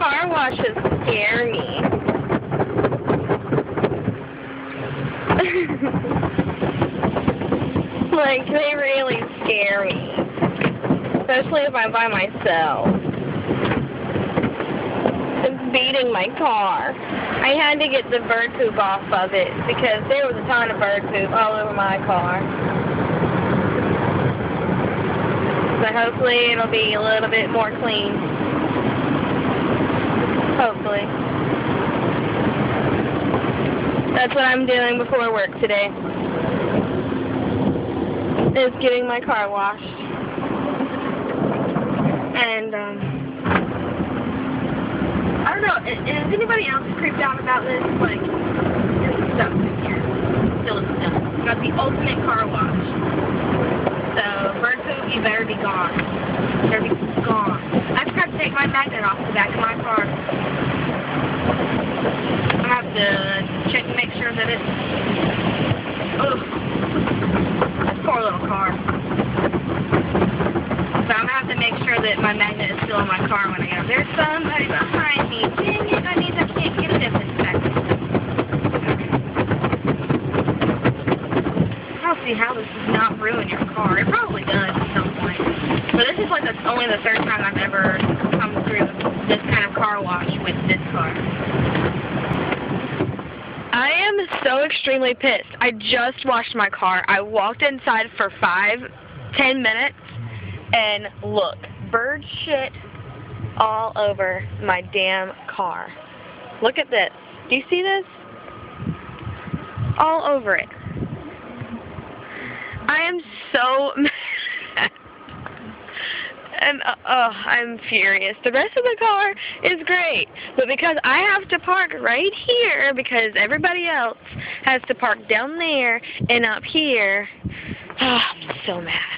car washes scare me. Like, they really scare me. Especially if I'm by myself. It's beating my car. I had to get the bird poop off of it because there was a ton of bird poop all over my car. So hopefully it'll be a little bit more clean. Hopefully. That's what I'm doing before work today. Is getting my car washed. And, I don't know, is anybody else creeped out about this? Like, there's stuff in here. Still is stuff. It's got the ultimate car wash. So, bird poop, you better be gone. You better be gone. I forgot to take my magnet off the back of my car. I have to check to make sure that it's... Ugh. This poor little car. So I'm going to have to make sure that my magnet is still in my car when I get up. There's somebody behind me. Dang it, that means I can't get it disinfected. I don't see how this does not ruin your car. It probably does at some point. But this is like only the third time I've ever come through this kind of car wash with this car. I am so extremely pissed. I just washed my car. I walked inside for 5-10 minutes, and look, bird shit all over my damn car. Look at this. Do you see this? All over it. I am so mad. And, I'm furious. The rest of the car is great, but because I have to park right here, because everybody else has to park down there and up here, I'm so mad.